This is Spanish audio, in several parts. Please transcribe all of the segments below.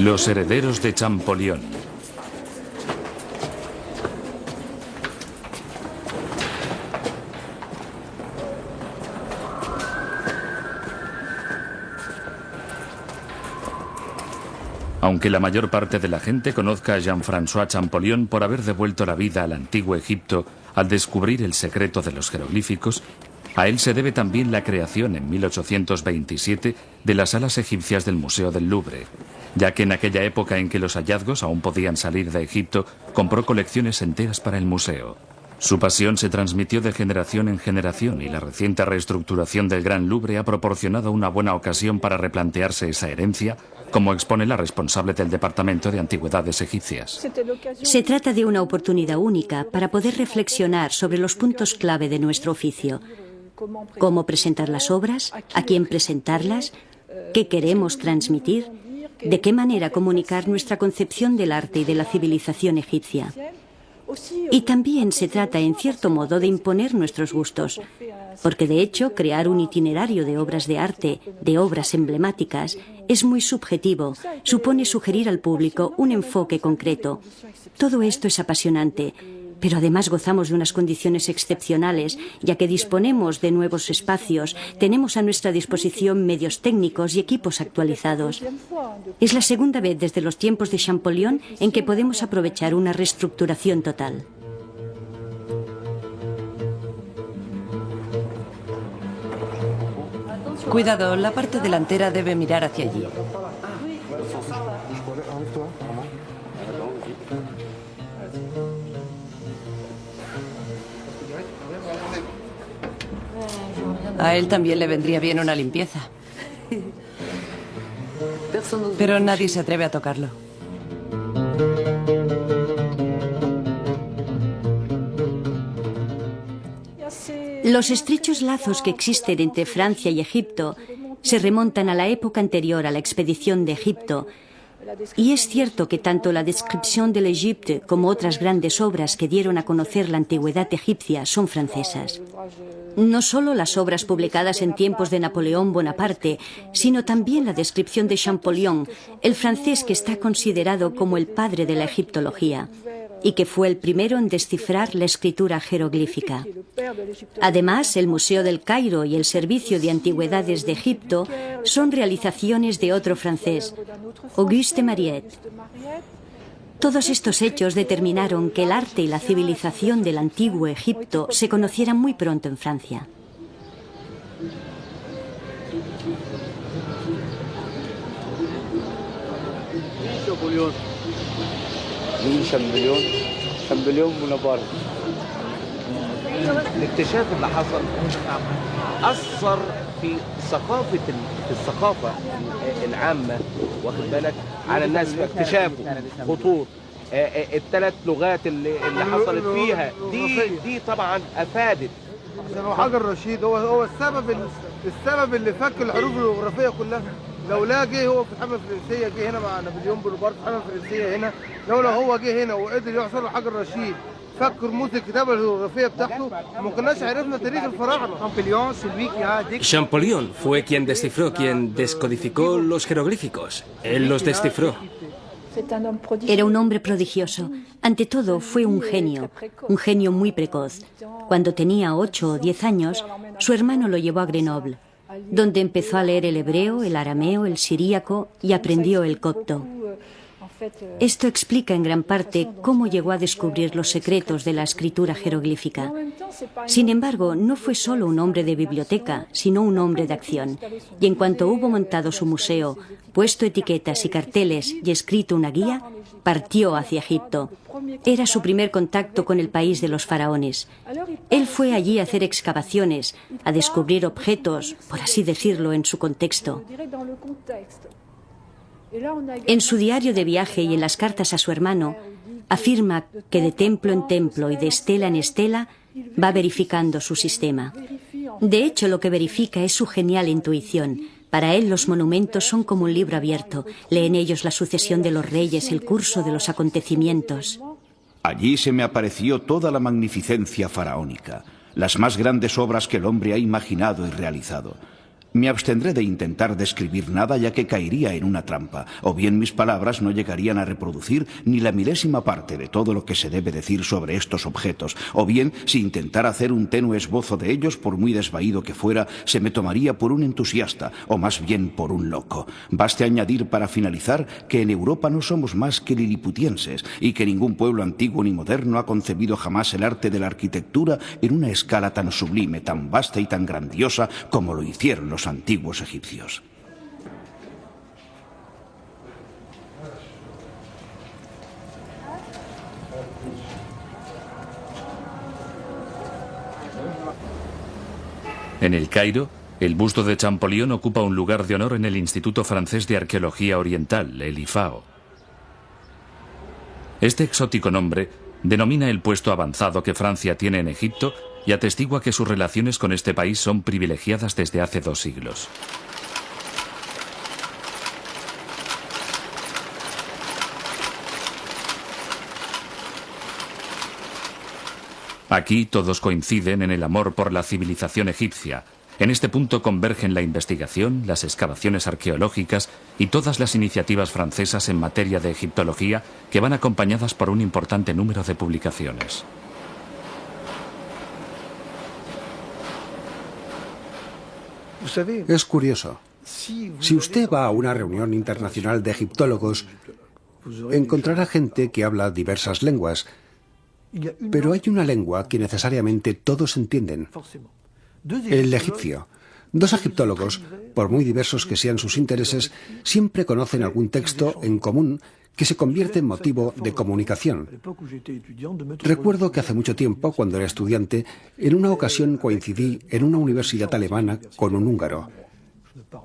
Los herederos de Champollion. Aunque la mayor parte de la gente conozca a Jean-François Champollion por haber devuelto la vida al antiguo Egipto al descubrir el secreto de los jeroglíficos, a él se debe también la creación en 1827 de las salas egipcias del Museo del Louvre, ya que en aquella época en que los hallazgos aún podían salir de Egipto, compró colecciones enteras para el museo. Su pasión se transmitió de generación en generación y la reciente reestructuración del Gran Louvre ha proporcionado una buena ocasión para replantearse esa herencia, como expone la responsable del Departamento de Antigüedades Egipcias. Se trata de una oportunidad única para poder reflexionar sobre los puntos clave de nuestro oficio. Cómo presentar las obras, a quién presentarlas, qué queremos transmitir, de qué manera comunicar nuestra concepción del arte y de la civilización egipcia. Y también se trata, en cierto modo, de imponer nuestros gustos, porque de hecho crear un itinerario de obras de arte, de obras emblemáticas, es muy subjetivo, supone sugerir al público un enfoque concreto. Todo esto es apasionante, pero además gozamos de unas condiciones excepcionales, ya que disponemos de nuevos espacios, tenemos a nuestra disposición medios técnicos y equipos actualizados. Es la segunda vez desde los tiempos de Champollion en que podemos aprovechar una reestructuración total. Cuidado, la parte delantera debe mirar hacia allí. A él también le vendría bien una limpieza. Pero nadie se atreve a tocarlo. Los estrechos lazos que existen entre Francia y Egipto se remontan a la época anterior a la expedición de Egipto. Y es cierto que tanto la Description de l'Égypte como otras grandes obras que dieron a conocer la antigüedad egipcia son francesas. No solo las obras publicadas en tiempos de Napoleón Bonaparte, sino también la descripción de Champollion, el francés que está considerado como el padre de la egiptología y que fue el primero en descifrar la escritura jeroglífica. Además, el Museo del Cairo y el Servicio de Antigüedades de Egipto son realizaciones de otro francés, Auguste Mariette. Todos estos hechos determinaron que el arte y la civilización del antiguo Egipto se conocieran muy pronto en Francia. شامبليون بونابرت الاكتشاف اللي حصل أثر في الثقافة العامة واخد بالك على الناس في اكتشافه خطوط الثلاث لغات اللي حصلت فيها دي طبعا أفادت. حجر رشيد هو السبب اللي فك الحروف الجغرافية كلها. لولا جه هو في الحملة الفرنسية جه هنا مع نابليون بونابرت في الحملة الفرنسية هنا لولا هو جه هنا وقدر يحصل حجر رشيد فك رموز الكتابة الجغرافية بتاعته ما كناش عرفنا تاريخ الفراعنة. Champollion fue quien descifró, quien descodificó los jeroglíficos. Él los descifró. Era un hombre prodigioso. Ante todo, fue un genio muy precoz. Cuando tenía 8 o 10 años, su hermano lo llevó a Grenoble, donde empezó a leer el hebreo, el arameo, el siríaco y aprendió el copto. Esto explica en gran parte cómo llegó a descubrir los secretos de la escritura jeroglífica. Sin embargo, no fue solo un hombre de biblioteca, sino un hombre de acción. Y en cuanto hubo montado su museo, puesto etiquetas y carteles y escrito una guía, partió hacia Egipto. Era su primer contacto con el país de los faraones. Él fue allí a hacer excavaciones, a descubrir objetos, por así decirlo, en su contexto. En su diario de viaje y en las cartas a su hermano, afirma que de templo en templo y de estela en estela va verificando su sistema. De hecho, lo que verifica es su genial intuición. Para él los monumentos son como un libro abierto. Lee en ellos la sucesión de los reyes, el curso de los acontecimientos. Allí se me apareció toda la magnificencia faraónica, las más grandes obras que el hombre ha imaginado y realizado. Me abstendré de intentar describir nada, ya que caería en una trampa, o bien mis palabras no llegarían a reproducir ni la milésima parte de todo lo que se debe decir sobre estos objetos, o bien, si intentara hacer un tenue esbozo de ellos, por muy desvaído que fuera, se me tomaría por un entusiasta, o más bien por un loco. Baste añadir para finalizar que en Europa no somos más que liliputienses, y que ningún pueblo antiguo ni moderno ha concebido jamás el arte de la arquitectura en una escala tan sublime, tan vasta y tan grandiosa como lo hicieron los antiguos egipcios. En el Cairo, el busto de Champollion ocupa un lugar de honor en el Instituto Francés de Arqueología Oriental, el IFAO. Este exótico nombre denomina el puesto avanzado que Francia tiene en Egipto y atestigua que sus relaciones con este país son privilegiadas desde hace 2 siglos. Aquí todos coinciden en el amor por la civilización egipcia. En este punto convergen la investigación, las excavaciones arqueológicas y todas las iniciativas francesas en materia de egiptología que van acompañadas por un importante número de publicaciones. Es curioso. Si usted va a una reunión internacional de egiptólogos, encontrará gente que habla diversas lenguas, pero hay una lengua que necesariamente todos entienden: el egipcio. 2 egiptólogos, por muy diversos que sean sus intereses, siempre conocen algún texto en común que se convierte en motivo de comunicación. Recuerdo que hace mucho tiempo, cuando era estudiante, en una ocasión coincidí en una universidad alemana con un húngaro.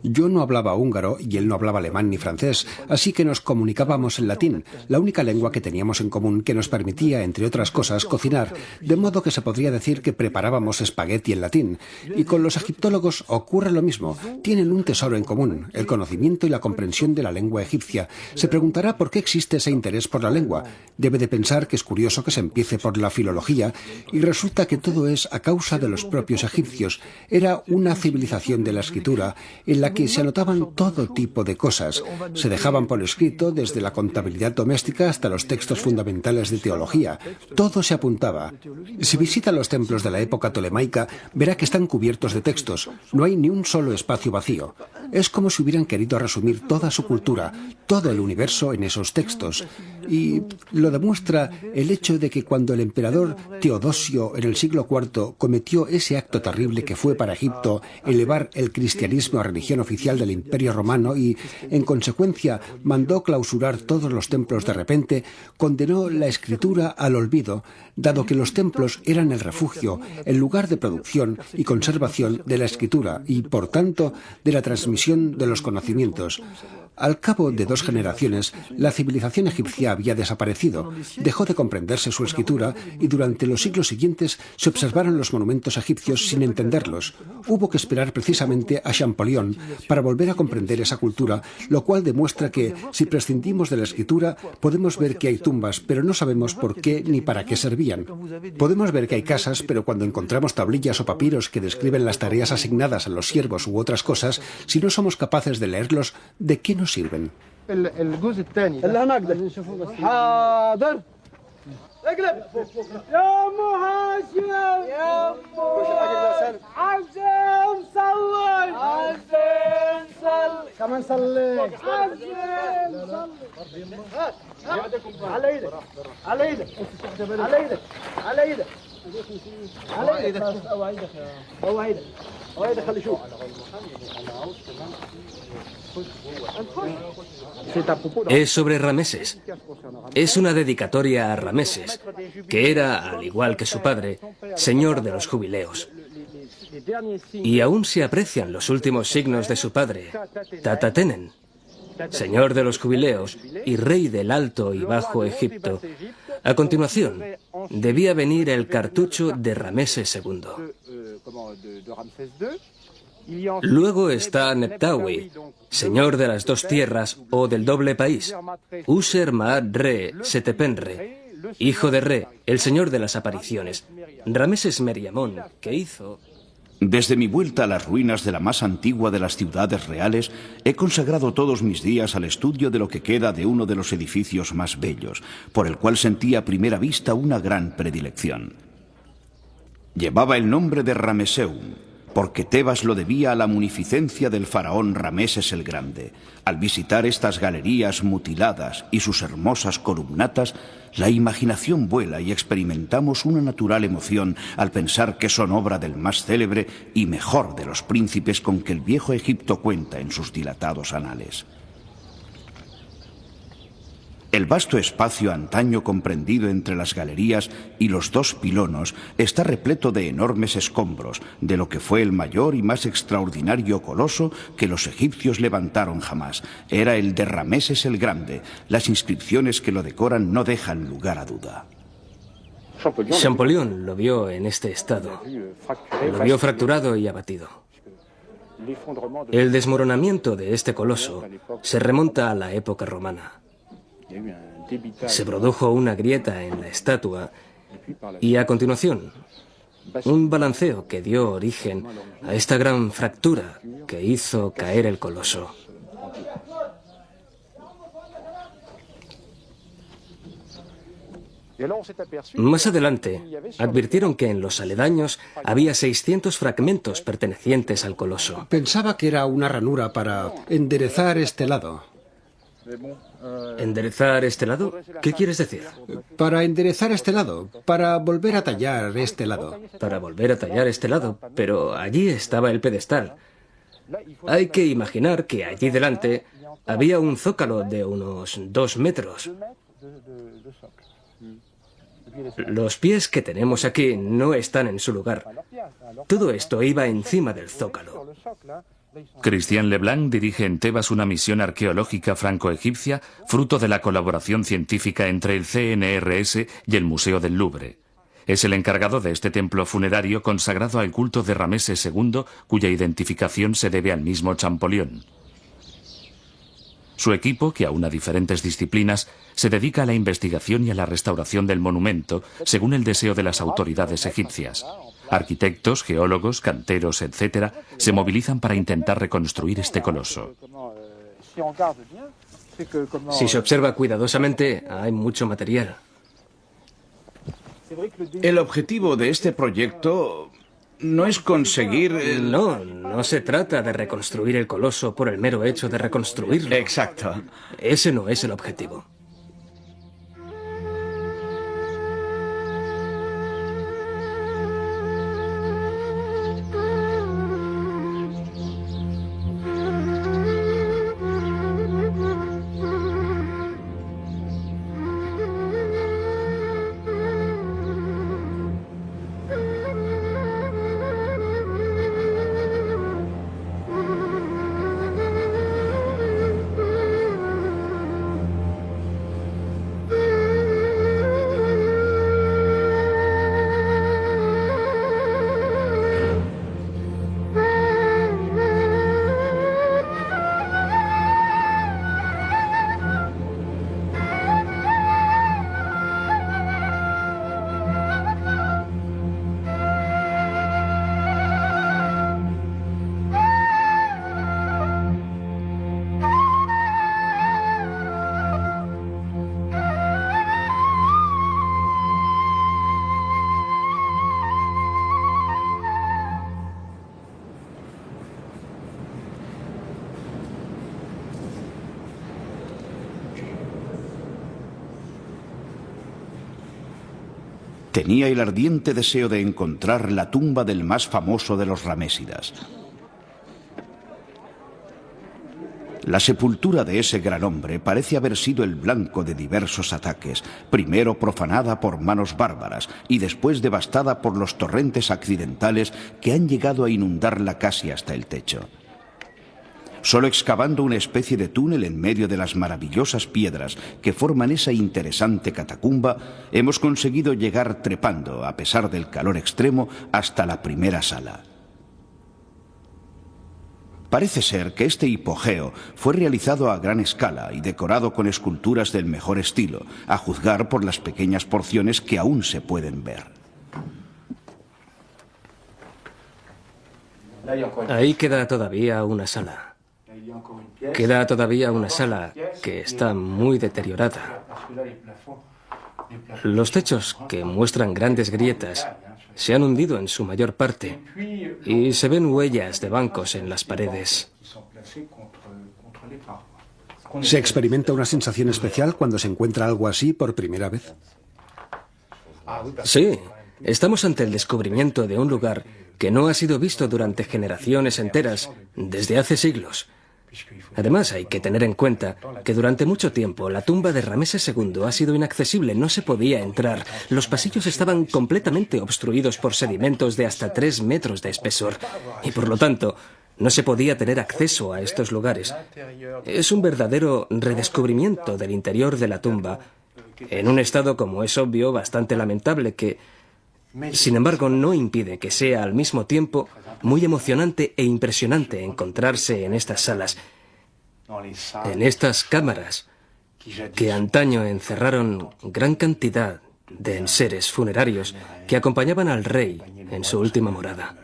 Yo no hablaba húngaro y él no hablaba alemán ni francés, así que nos comunicábamos en latín, la única lengua que teníamos en común que nos permitía, entre otras cosas, cocinar, de modo que se podría decir que preparábamos espagueti en latín. Y con los egiptólogos ocurre lo mismo, tienen un tesoro en común, el conocimiento y la comprensión de la lengua egipcia. Se preguntará por qué existe ese interés por la lengua. Debe de pensar que es curioso que se empiece por la filología, y resulta que todo es a causa de los propios egipcios. Era una civilización de la escritura, en la que se anotaban todo tipo de cosas. Se dejaban por escrito desde la contabilidad doméstica hasta los textos fundamentales de teología. Todo se apuntaba. Si visita los templos de la época tolemaica, verá que están cubiertos de textos. No hay ni un solo espacio vacío. Es como si hubieran querido resumir toda su cultura, todo el universo en esos textos. Y lo demuestra el hecho de que cuando el emperador Teodosio en el siglo IV cometió ese acto terrible que fue para Egipto elevar el cristianismo a religión oficial del Imperio Romano y, en consecuencia, mandó clausurar todos los templos de repente, condenó la escritura al olvido, dado que los templos eran el refugio, el lugar de producción y conservación de la escritura y, por tanto, de la transmisión de los conocimientos. Al cabo de 2 generaciones, la civilización egipcia había desaparecido, dejó de comprenderse su escritura y durante los siglos siguientes se observaron los monumentos egipcios sin entenderlos. Hubo que esperar precisamente a Champollion para volver a comprender esa cultura, lo cual demuestra que, si prescindimos de la escritura, podemos ver que hay tumbas, pero no sabemos por qué ni para qué servían. Podemos ver que hay casas, pero cuando encontramos tablillas o papiros que describen las tareas asignadas a los siervos u otras cosas, si no somos capaces de leerlos, ¿de qué nos sirven? الجزء الثاني اللي هناك ده حاضر اقلب يا ام هاشم يا ام عزيم صلي عزيم صلي كمان صلي عزيم صلي على ايدك على ايدك على ايدك على ايدك على ايدك اوعدك اوعدك اوعدك خلي شوف Es sobre Rameses. Es una dedicatoria a Rameses, que era, al igual que su padre, señor de los jubileos. Y aún se aprecian los últimos signos de su padre, Tatatenen, señor de los jubileos y rey del Alto y Bajo Egipto. A continuación, debía venir el cartucho de Rameses II. Luego está Neptawi, señor de las 2 tierras o del doble país, User Maat Re Setepenre, hijo de Re, el señor de las apariciones, Rameses Meriamón, que hizo Desde mi vuelta a las ruinas de la más antigua de las ciudades reales, he consagrado todos mis días al estudio de lo que queda de uno de los edificios más bellos, por el cual sentí a primera vista una gran predilección. Llevaba el nombre de Rameseum, porque Tebas lo debía a la munificencia del faraón Rameses el Grande. Al visitar estas galerías mutiladas y sus hermosas columnatas, la imaginación vuela y experimentamos una natural emoción al pensar que son obra del más célebre y mejor de los príncipes con que el viejo Egipto cuenta en sus dilatados anales. El vasto espacio antaño comprendido entre las galerías y los dos pilonos está repleto de enormes escombros, de lo que fue el mayor y más extraordinario coloso que los egipcios levantaron jamás. Era el de Rameses el Grande. Las inscripciones que lo decoran no dejan lugar a duda. Champollion lo vio en este estado. Lo vio fracturado y abatido. El desmoronamiento de este coloso se remonta a la época romana. Se produjo una grieta en la estatua y a continuación un balanceo que dio origen a esta gran fractura que hizo caer el coloso. Más adelante, advirtieron que en los aledaños había 600 fragmentos pertenecientes al coloso. Pensaba que era una ranura para enderezar este lado. ¿Enderezar este lado? ¿Qué quieres decir? Para enderezar este lado, para volver a tallar este lado. Para volver a tallar este lado, pero allí estaba el pedestal. Hay que imaginar que allí delante había un zócalo de unos 2 metros. Los pies que tenemos aquí no están en su lugar. Todo esto iba encima del zócalo. Christian Leblanc dirige en Tebas una misión arqueológica franco-egipcia fruto de la colaboración científica entre el CNRS y el Museo del Louvre. Es el encargado de este templo funerario consagrado al culto de Rameses II, cuya identificación se debe al mismo Champollion. Su equipo, que aúna diferentes disciplinas, se dedica a la investigación y a la restauración del monumento, según el deseo de las autoridades egipcias. Arquitectos, geólogos, canteros, etc., se movilizan para intentar reconstruir este coloso. Si se observa cuidadosamente, hay mucho material. El objetivo de este proyecto no es conseguir... No se trata de reconstruir el coloso por el mero hecho de reconstruirlo. Exacto. Ese no es el objetivo. Tenía el ardiente deseo de encontrar la tumba del más famoso de los ramésidas. La sepultura de ese gran hombre parece haber sido el blanco de diversos ataques, primero profanada por manos bárbaras y después devastada por los torrentes accidentales que han llegado a inundarla casi hasta el techo. Solo excavando una especie de túnel en medio de las maravillosas piedras que forman esa interesante catacumba, hemos conseguido llegar trepando, a pesar del calor extremo, hasta la primera sala. Parece ser que este hipogeo fue realizado a gran escala y decorado con esculturas del mejor estilo, a juzgar por las pequeñas porciones que aún se pueden ver. Ahí queda todavía una sala. Queda todavía una sala que está muy deteriorada. Los techos, que muestran grandes grietas, se han hundido en su mayor parte y se ven huellas de bancos en las paredes. ¿Se experimenta una sensación especial cuando se encuentra algo así por primera vez? Sí, estamos ante el descubrimiento de un lugar que no ha sido visto durante generaciones enteras, desde hace siglos. Además, hay que tener en cuenta que durante mucho tiempo la tumba de Rameses II ha sido inaccesible, no se podía entrar. Los pasillos estaban completamente obstruidos por sedimentos de hasta 3 metros de espesor y, por lo tanto, no se podía tener acceso a estos lugares. Es un verdadero redescubrimiento del interior de la tumba, en un estado, como es obvio, bastante lamentable que, sin embargo, no impide que sea al mismo tiempo muy emocionante e impresionante encontrarse en estas salas, en estas cámaras que antaño encerraron gran cantidad de enseres funerarios que acompañaban al rey en su última morada.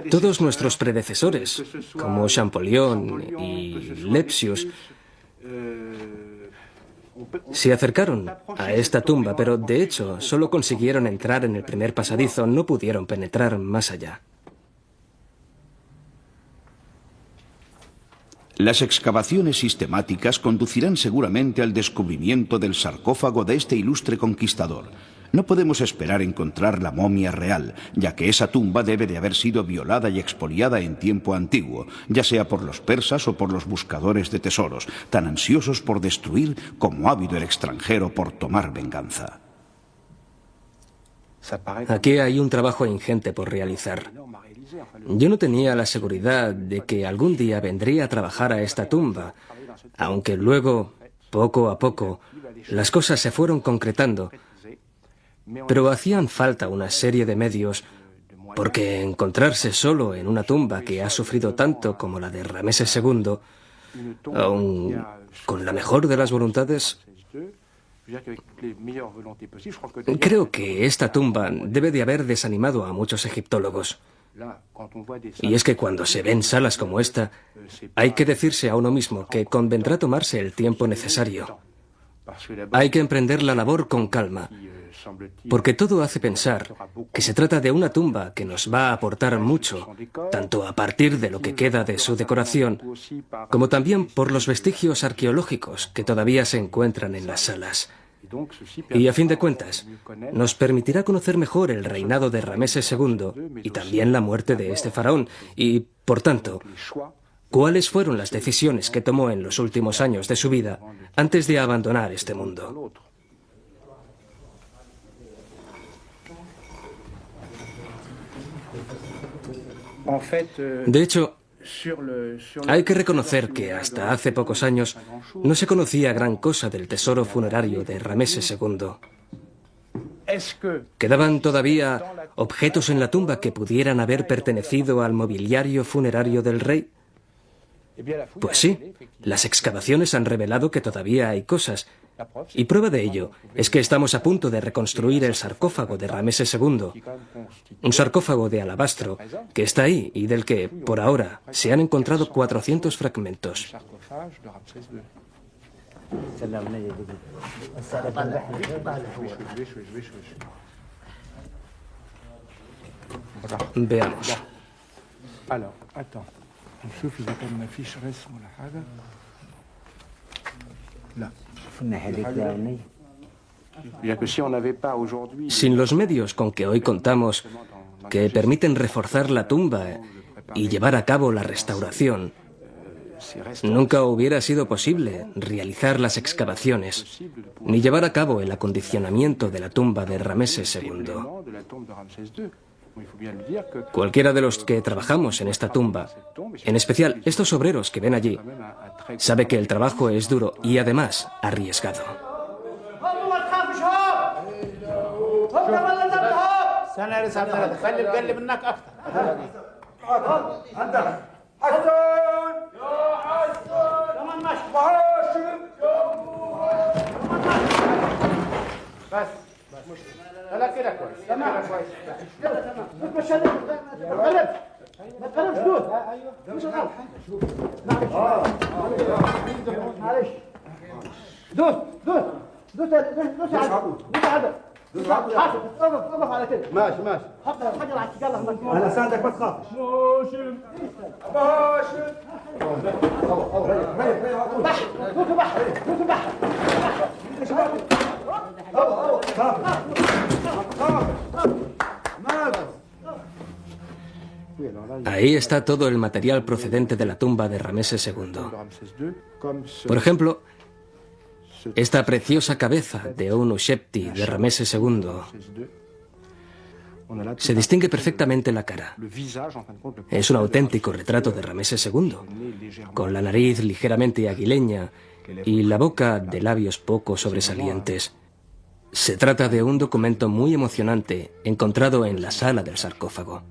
Todos nuestros predecesores, como Champollion y Lepsius, se acercaron a esta tumba, pero de hecho solo consiguieron entrar en el primer pasadizo, no pudieron penetrar más allá. Las excavaciones sistemáticas conducirán seguramente al descubrimiento del sarcófago de este ilustre conquistador. No podemos esperar encontrar la momia real, ya que esa tumba debe de haber sido violada y expoliada en tiempo antiguo, ya sea por los persas o por los buscadores de tesoros, tan ansiosos por destruir como ávido el extranjero por tomar venganza. Aquí hay un trabajo ingente por realizar. Yo no tenía la seguridad de que algún día vendría a trabajar a esta tumba, aunque luego, poco a poco, las cosas se fueron concretando. Pero hacían falta una serie de medios, porque encontrarse solo en una tumba que ha sufrido tanto como la de Rameses II, aun con la mejor de las voluntades, creo que esta tumba debe de haber desanimado a muchos egiptólogos. Y es que cuando se ven salas como esta, hay que decirse a uno mismo que convendrá tomarse el tiempo necesario. Hay que emprender la labor con calma, porque todo hace pensar que se trata de una tumba que nos va a aportar mucho, tanto a partir de lo que queda de su decoración, como también por los vestigios arqueológicos que todavía se encuentran en las salas. Y a fin de cuentas, nos permitirá conocer mejor el reinado de Rameses II y también la muerte de este faraón y, por tanto, cuáles fueron las decisiones que tomó en los últimos años de su vida antes de abandonar este mundo. De hecho, hay que reconocer que hasta hace pocos años no se conocía gran cosa del tesoro funerario de Rameses II. ¿Quedaban todavía objetos en la tumba que pudieran haber pertenecido al mobiliario funerario del rey? Pues sí, las excavaciones han revelado que todavía hay cosas, y prueba de ello es que estamos a punto de reconstruir el sarcófago de Rameses II, un sarcófago de alabastro que está ahí y del que, por ahora, se han encontrado 400 fragmentos. Veamos. نشوف إذا كان ما فيش رسم ولا حاجة. لا. Sin los medios con que hoy contamos, que permiten reforzar la tumba y llevar a cabo la restauración, nunca hubiera sido posible realizar las excavaciones ni llevar a cabo el acondicionamiento de la tumba de Rameses II. Cualquiera de los que trabajamos en esta tumba, en especial estos obreros que ven allí, sabe que el trabajo es duro y además arriesgado. Ahí está todo el material procedente de la tumba de Rameses II. Por ejemplo, esta preciosa cabeza de un Ushepti de Rameses II. Se distingue perfectamente la cara. Es un auténtico retrato de Rameses II, con la nariz ligeramente aguileña y la boca de labios poco sobresalientes. Se trata de un documento muy emocionante encontrado en la sala del sarcófago.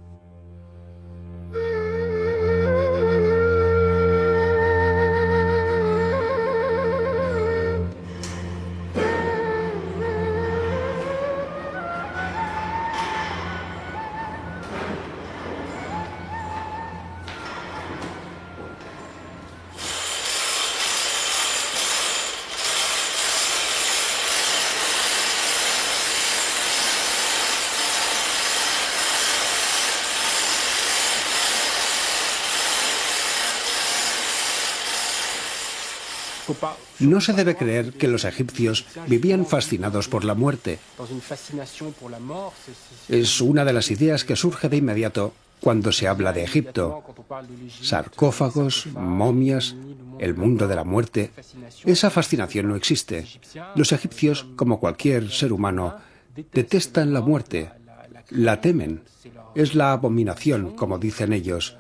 No se debe creer que los egipcios vivían fascinados por la muerte. Es una de las ideas que surge de inmediato cuando se habla de Egipto. Sarcófagos, momias, el mundo de la muerte. Esa fascinación no existe. Los egipcios, como cualquier ser humano, detestan la muerte, la temen. Es la abominación, como dicen ellos.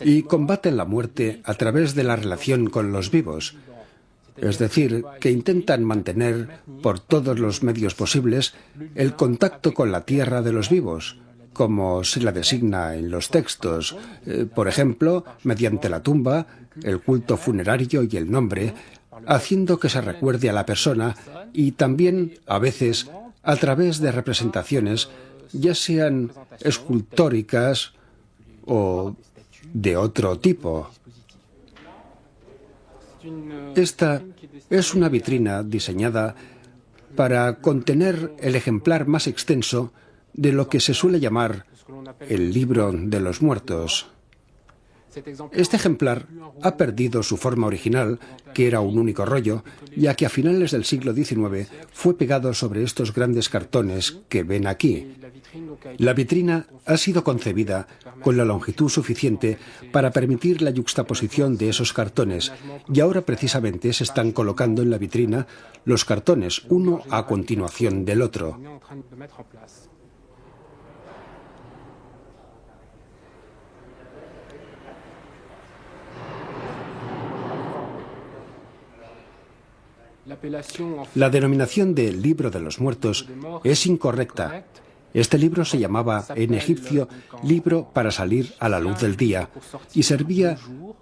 Y combaten la muerte a través de la relación con los vivos. Es decir, que intentan mantener, por todos los medios posibles, el contacto con la tierra de los vivos, como se la designa en los textos, por ejemplo, mediante la tumba, el culto funerario y el nombre, haciendo que se recuerde a la persona y también, a veces, a través de representaciones, ya sean escultóricas o de otro tipo. Esta es una vitrina diseñada para contener el ejemplar más extenso de lo que se suele llamar el libro de los muertos. Este ejemplar ha perdido su forma original, que era un único rollo, ya que a finales del siglo XIX fue pegado sobre estos grandes cartones que ven aquí. La vitrina ha sido concebida con la longitud suficiente para permitir la yuxtaposición de esos cartones, y ahora precisamente se están colocando en la vitrina los cartones, uno a continuación del otro. La denominación de Libro de los Muertos es incorrecta. Este libro se llamaba en egipcio Libro para salir a la luz del día y servía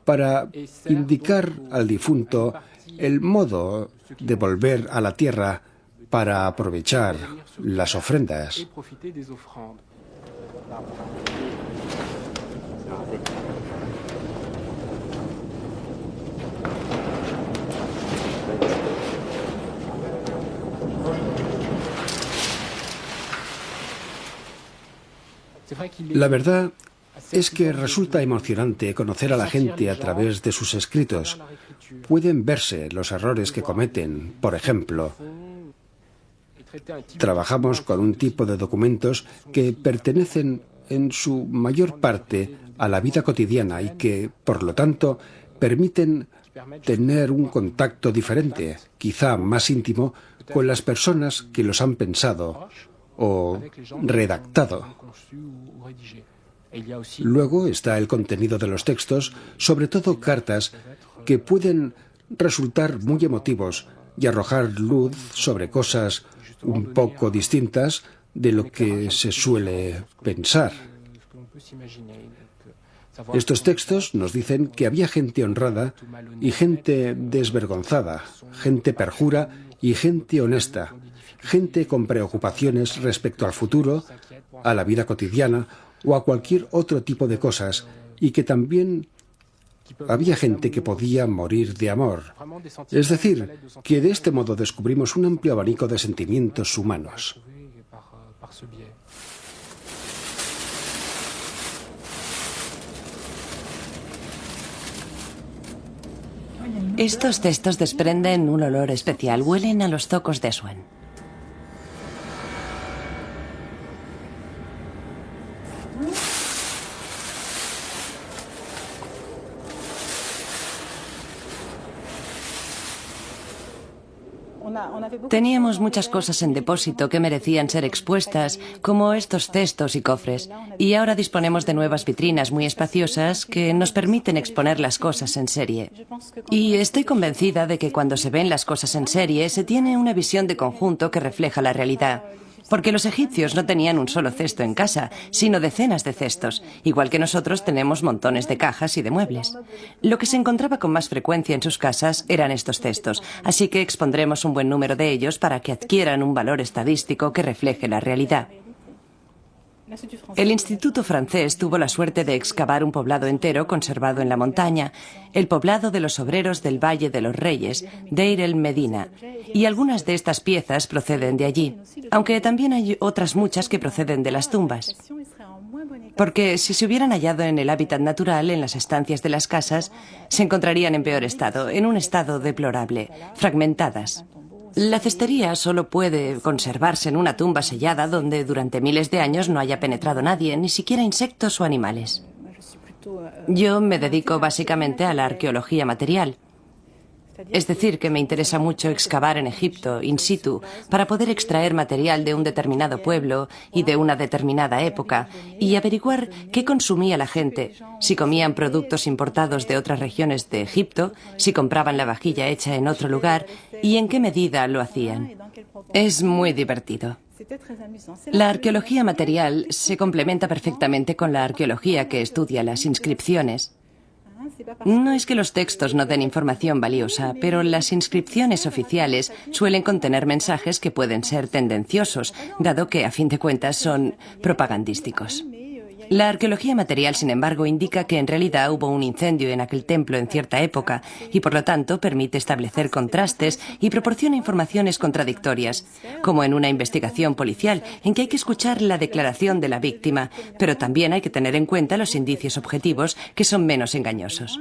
para indicar al difunto el modo de volver a la tierra para aprovechar las ofrendas. La verdad es que resulta emocionante conocer a la gente a través de sus escritos. Pueden verse los errores que cometen. Por ejemplo, trabajamos con un tipo de documentos que pertenecen en su mayor parte a la vida cotidiana y que, por lo tanto, permiten tener un contacto diferente, quizá más íntimo, con las personas que los han pensado o redactado. Luego está el contenido de los textos, sobre todo cartas que pueden resultar muy emotivos y arrojar luz sobre cosas un poco distintas de lo que se suele pensar. Estos textos nos dicen que había gente honrada y gente desvergonzada, gente perjura y gente honesta, gente con preocupaciones respecto al futuro, a la vida cotidiana o a cualquier otro tipo de cosas, y que también había gente que podía morir de amor. Es decir, que de este modo descubrimos un amplio abanico de sentimientos humanos. Estos cestos desprenden un olor especial. Huelen a los zocos de Aswan. Teníamos muchas cosas en depósito que merecían ser expuestas, como estos cestos y cofres, y ahora disponemos de nuevas vitrinas muy espaciosas que nos permiten exponer las cosas en serie. Y estoy convencida de que cuando se ven las cosas en serie se tiene una visión de conjunto que refleja la realidad. Porque los egipcios no tenían un solo cesto en casa, sino decenas de cestos, igual que nosotros tenemos montones de cajas y de muebles. Lo que se encontraba con más frecuencia en sus casas eran estos cestos, así que expondremos un buen número de ellos para que adquieran un valor estadístico que refleje la realidad. El Instituto francés tuvo la suerte de excavar un poblado entero conservado en la montaña, el poblado de los obreros del Valle de los Reyes, Deir el Medina, y algunas de estas piezas proceden de allí, aunque también hay otras muchas que proceden de las tumbas. Porque si se hubieran hallado en el hábitat natural, en las estancias de las casas, se encontrarían en peor estado, en un estado deplorable, fragmentadas. La cestería solo puede conservarse en una tumba sellada donde durante miles de años no haya penetrado nadie, ni siquiera insectos o animales. Yo me dedico básicamente a la arqueología material. Es decir, que me interesa mucho excavar en Egipto, in situ, para poder extraer material de un determinado pueblo y de una determinada época y averiguar qué consumía la gente, si comían productos importados de otras regiones de Egipto, si compraban la vajilla hecha en otro lugar y en qué medida lo hacían. Es muy divertido. La arqueología material se complementa perfectamente con la arqueología que estudia las inscripciones. No es que los textos no den información valiosa, pero las inscripciones oficiales suelen contener mensajes que pueden ser tendenciosos, dado que, a fin de cuentas, son propagandísticos. La arqueología material, sin embargo, indica que en realidad hubo un incendio en aquel templo en cierta época y, por lo tanto, permite establecer contrastes y proporciona informaciones contradictorias, como en una investigación policial, en que hay que escuchar la declaración de la víctima, pero también hay que tener en cuenta los indicios objetivos, que son menos engañosos.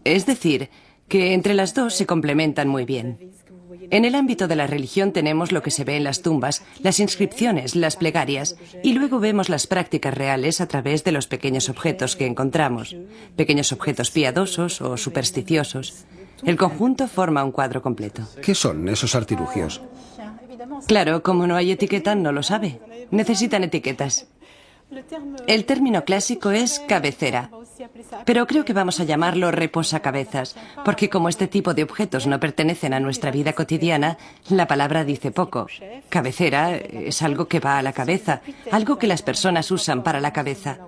Es decir, que entre las dos se complementan muy bien. En el ámbito de la religión tenemos lo que se ve en las tumbas, las inscripciones, las plegarias, y luego vemos las prácticas reales a través de los pequeños objetos que encontramos, pequeños objetos piadosos o supersticiosos. El conjunto forma un cuadro completo. ¿Qué son esos artilugios? Claro, como no hay etiqueta, no lo sabe. Necesitan etiquetas. El término clásico es cabecera, pero creo que vamos a llamarlo reposacabezas, porque como este tipo de objetos no pertenecen a nuestra vida cotidiana, la palabra dice poco. Cabecera es algo que va a la cabeza, algo que las personas usan para la cabeza,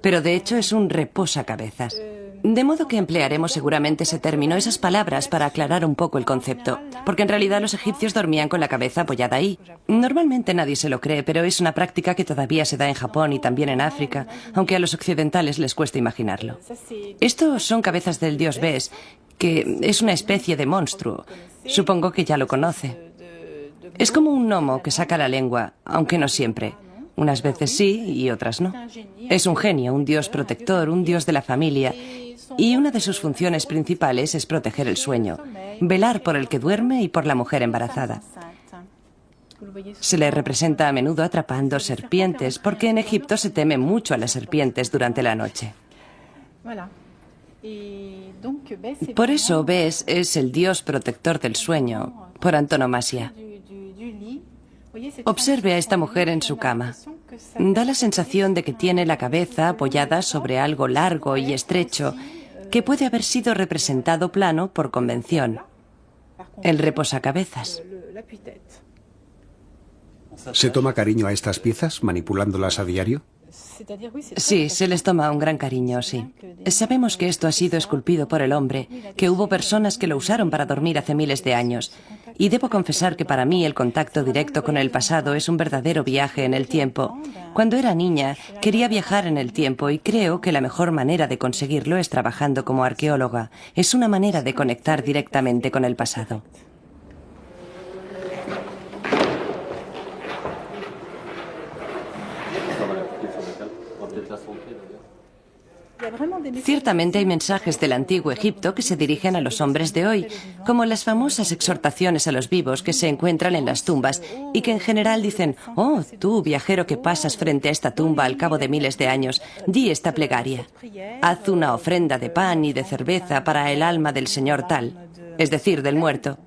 pero de hecho es un reposacabezas. De modo que emplearemos seguramente ese término, esas palabras, para aclarar un poco el concepto, porque en realidad los egipcios dormían con la cabeza apoyada ahí. Normalmente nadie se lo cree, pero es una práctica que todavía se da en Japón y también en África, aunque a los occidentales les cuesta imaginarlo. Estos son cabezas del dios Bes, que es una especie de monstruo. Supongo que ya lo conoce. Es como un gnomo que saca la lengua, aunque no siempre. Unas veces sí y otras no. Es un genio, un dios protector, un dios de la familia. Y una de sus funciones principales es proteger el sueño, velar por el que duerme y por la mujer embarazada. Se le representa a menudo atrapando serpientes, porque en Egipto se teme mucho a las serpientes durante la noche. Por eso Bes es el dios protector del sueño, por antonomasia. Observe a esta mujer en su cama. Da la sensación de que tiene la cabeza apoyada sobre algo largo y estrecho, que puede haber sido representado plano por convención. El reposacabezas. ¿Se toma cariño a estas piezas, manipulándolas a diario? Sí, se les toma un gran cariño, sí. Sabemos que esto ha sido esculpido por el hombre, que hubo personas que lo usaron para dormir hace miles de años. Y debo confesar que para mí el contacto directo con el pasado es un verdadero viaje en el tiempo. Cuando era niña, quería viajar en el tiempo y creo que la mejor manera de conseguirlo es trabajando como arqueóloga. Es una manera de conectar directamente con el pasado. Ciertamente hay mensajes del antiguo Egipto que se dirigen a los hombres de hoy, como las famosas exhortaciones a los vivos que se encuentran en las tumbas y que en general dicen: oh, tú, viajero que pasas frente a esta tumba al cabo de miles de años, di esta plegaria. Haz una ofrenda de pan y de cerveza para el alma del señor tal, es decir, del muerto.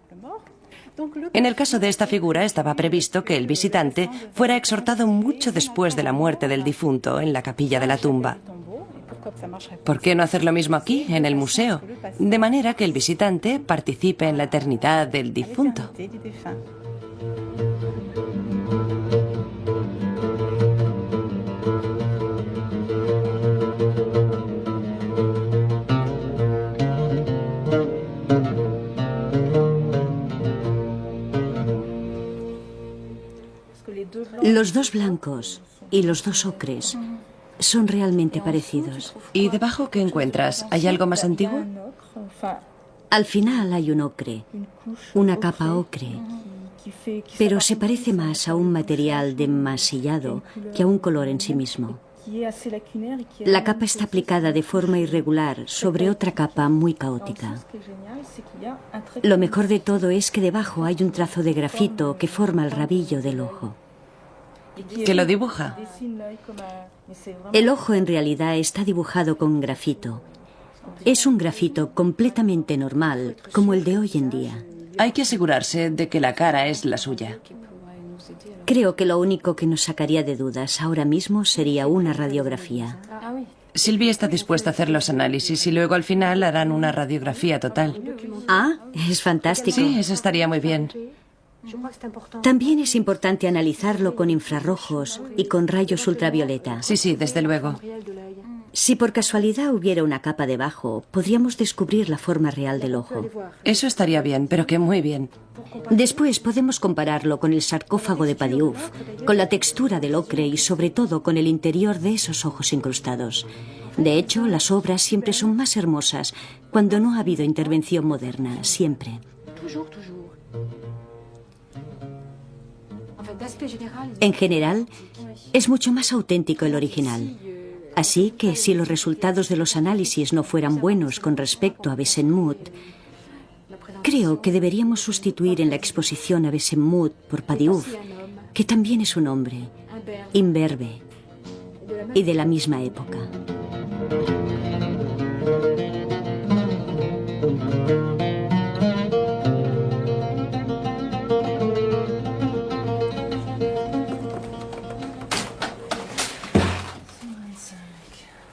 En el caso de esta figura estaba previsto que el visitante fuera exhortado mucho después de la muerte del difunto en la capilla de la tumba. ¿Por qué no hacer lo mismo aquí, en el museo? De manera que el visitante participe en la eternidad del difunto. Los dos blancos y los dos ocres son realmente parecidos. ¿Y debajo qué encuentras? ¿Hay algo más antiguo? Al final hay un ocre, una capa ocre, pero se parece más a un material de enmasillado que a un color en sí mismo. La capa está aplicada de forma irregular sobre otra capa muy caótica. Lo mejor de todo es que debajo hay un trazo de grafito que forma el rabillo del ojo. ¿Que lo dibuja? El ojo en realidad está dibujado con grafito. Es un grafito completamente normal, como el de hoy en día. Hay que asegurarse de que la cara es la suya. Creo que lo único que nos sacaría de dudas ahora mismo sería una radiografía. Silvia está dispuesta a hacer los análisis y luego al final harán una radiografía total. Ah, es fantástico. Sí, eso estaría muy bien. También es importante analizarlo con infrarrojos y con rayos ultravioleta. Sí, desde luego. Si por casualidad hubiera una capa debajo, podríamos descubrir la forma real del ojo. Eso estaría bien, pero que muy bien. Después podemos compararlo con el sarcófago de Padiouf, con la textura del ocre y sobre todo con el interior de esos ojos incrustados. De hecho, las obras siempre son más hermosas cuando no ha habido intervención moderna, siempre. En general, es mucho más auténtico el original. Así que si los resultados de los análisis no fueran buenos con respecto a Besenmuth, creo que deberíamos sustituir en la exposición a Besenmuth por Padiouf, que también es un hombre, imberbe y de la misma época.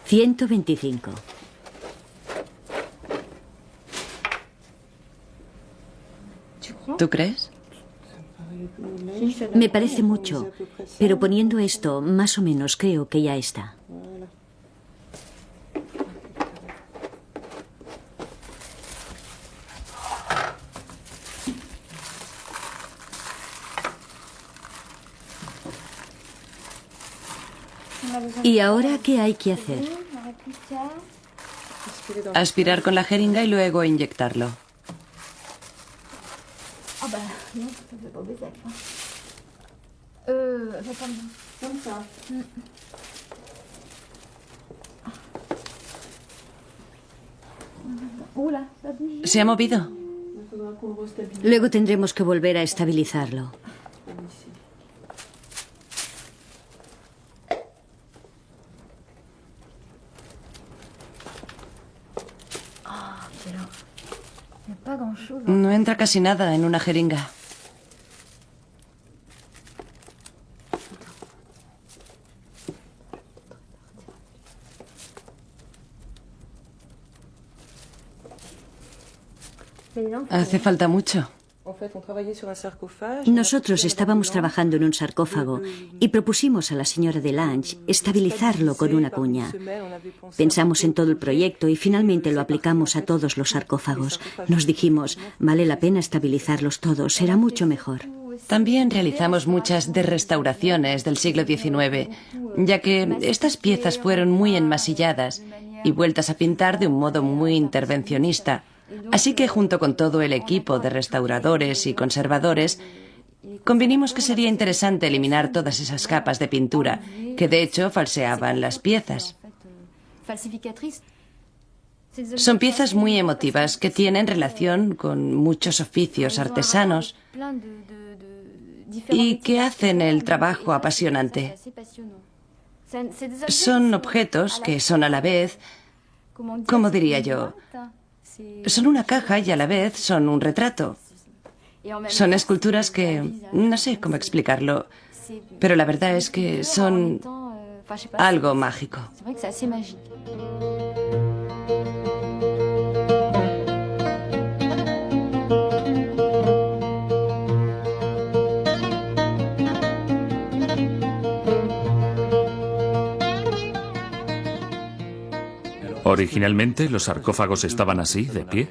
$125. ¿Tú crees? Me parece mucho, pero poniendo esto, más o menos creo que ya está. ¿Y ahora qué hay que hacer? Aspirar con la jeringa y luego inyectarlo. ¿Se ha movido? Luego tendremos que volver a estabilizarlo. No entra casi nada en una jeringa. Hace falta mucho. Nosotros estábamos trabajando en un sarcófago y propusimos a la señora Delange estabilizarlo con una cuña. Pensamos en todo el proyecto y finalmente lo aplicamos a todos los sarcófagos. Nos dijimos, vale la pena estabilizarlos todos, será mucho mejor. También realizamos muchas restauraciones del siglo XIX, ya que estas piezas fueron muy enmasilladas y vueltas a pintar de un modo muy intervencionista. Así que junto con todo el equipo de restauradores y conservadores, convinimos que sería interesante eliminar todas esas capas de pintura, que de hecho falseaban las piezas. Son piezas muy emotivas que tienen relación con muchos oficios artesanos y que hacen el trabajo apasionante. Son objetos que son a la vez, ¿cómo diría yo? Son una caja y a la vez son un retrato. Son esculturas que no sé cómo explicarlo, pero la verdad es que son algo mágico. Originalmente, los sarcófagos estaban así, de pie.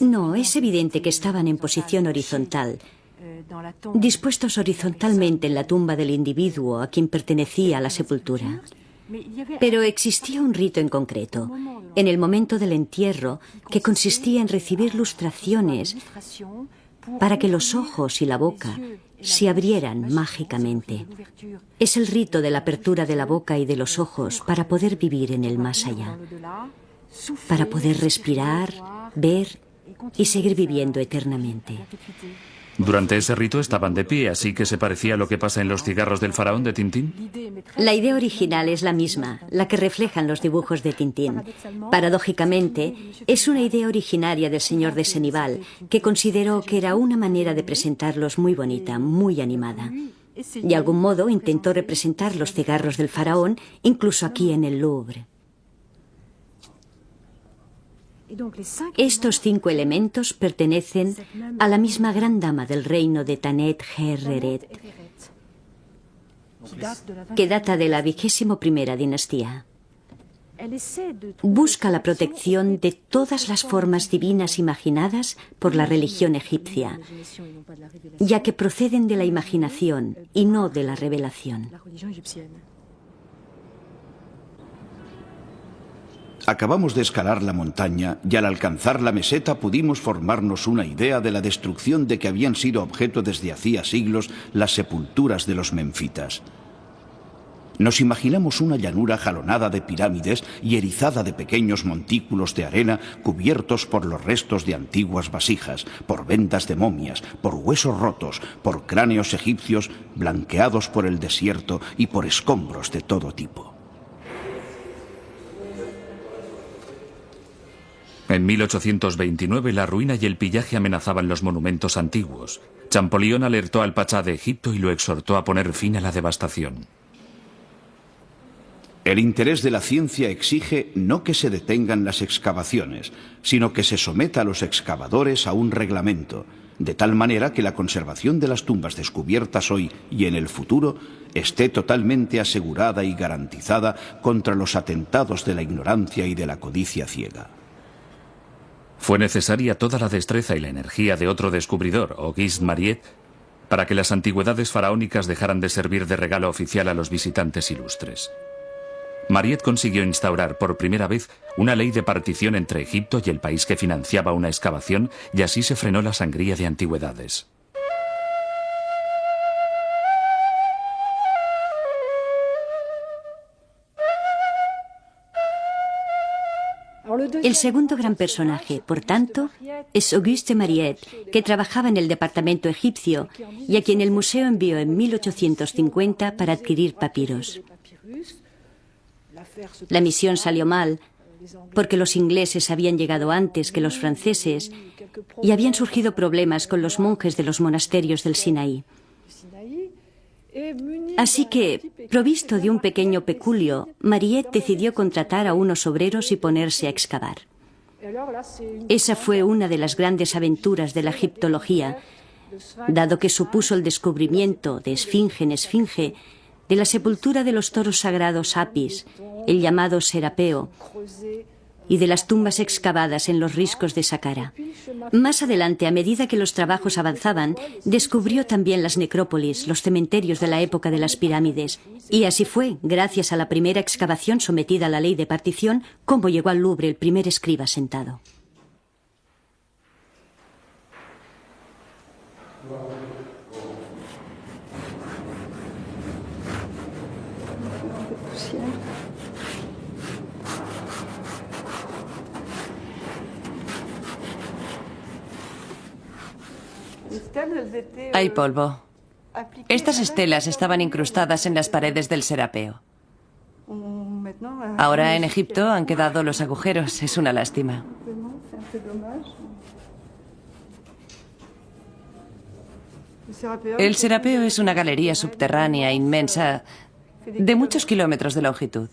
No, es evidente que estaban en posición horizontal, dispuestos horizontalmente en la tumba del individuo a quien pertenecía la sepultura. Pero existía un rito en concreto, en el momento del entierro, que consistía en recibir lustraciones para que los ojos y la boca se abrieran mágicamente. Es el rito de la apertura de la boca y de los ojos para poder vivir en el más allá, para poder respirar, ver y seguir viviendo eternamente. Durante ese rito estaban de pie, así que se parecía a lo que pasa en los cigarros del faraón de Tintín. La idea original es la misma, la que reflejan los dibujos de Tintín. Paradójicamente, es una idea originaria del señor de Senival, que consideró que era una manera de presentarlos muy bonita, muy animada. De algún modo intentó representar los cigarros del faraón, incluso aquí en el Louvre. Estos 5 elementos pertenecen a la misma gran dama del reino de Tanet Herreret, que data de la 21ª dinastía. Busca la protección de todas las formas divinas imaginadas por la religión egipcia, ya que proceden de la imaginación y no de la revelación. Acabamos de escalar la montaña y al alcanzar la meseta pudimos formarnos una idea de la destrucción de que habían sido objeto desde hacía siglos las sepulturas de los menfitas. Nos imaginamos una llanura jalonada de pirámides y erizada de pequeños montículos de arena cubiertos por los restos de antiguas vasijas, por vendas de momias, por huesos rotos, por cráneos egipcios blanqueados por el desierto y por escombros de todo tipo. En 1829 la ruina y el pillaje amenazaban los monumentos antiguos. Champollion alertó al pachá de Egipto y lo exhortó a poner fin a la devastación. El interés de la ciencia exige no que se detengan las excavaciones, sino que se someta a los excavadores a un reglamento, de tal manera que la conservación de las tumbas descubiertas hoy y en el futuro esté totalmente asegurada y garantizada contra los atentados de la ignorancia y de la codicia ciega. Fue necesaria toda la destreza y la energía de otro descubridor, Auguste Mariette, para que las antigüedades faraónicas dejaran de servir de regalo oficial a los visitantes ilustres. Mariette consiguió instaurar por primera vez una ley de partición entre Egipto y el país que financiaba una excavación, y así se frenó la sangría de antigüedades. El segundo gran personaje, por tanto, es Auguste Mariette, que trabajaba en el departamento egipcio y a quien el museo envió en 1850 para adquirir papiros. La misión salió mal porque los ingleses habían llegado antes que los franceses y habían surgido problemas con los monjes de los monasterios del Sinaí. Así que, provisto de un pequeño peculio, Mariette decidió contratar a unos obreros y ponerse a excavar. Esa fue una de las grandes aventuras de la egiptología, dado que supuso el descubrimiento de esfinge en esfinge de la sepultura de los toros sagrados Apis, el llamado Serapeo, y de las tumbas excavadas en los riscos de Saqqara. Más adelante, a medida que los trabajos avanzaban, descubrió también las necrópolis, los cementerios de la época de las pirámides. Y así fue, gracias a la primera excavación sometida a la ley de partición, cómo llegó al Louvre el primer escriba sentado. Hay polvo. Estas estelas estaban incrustadas en las paredes del Serapeo. Ahora en Egipto han quedado los agujeros. Es una lástima. El Serapeo es una galería subterránea inmensa de muchos kilómetros de longitud.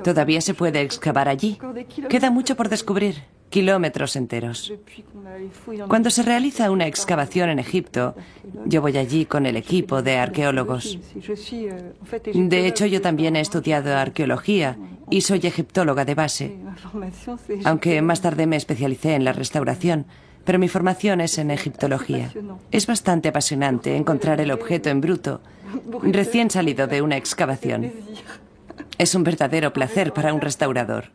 Todavía se puede excavar allí. Queda mucho por descubrir, kilómetros enteros. Cuando se realiza una excavación en Egipto, yo voy allí con el equipo de arqueólogos. De hecho, yo también he estudiado arqueología y soy egiptóloga de base, aunque más tarde me especialicé en la restauración, pero mi formación es en egiptología. Es bastante apasionante encontrar el objeto en bruto, recién salido de una excavación. Es un verdadero placer para un restaurador.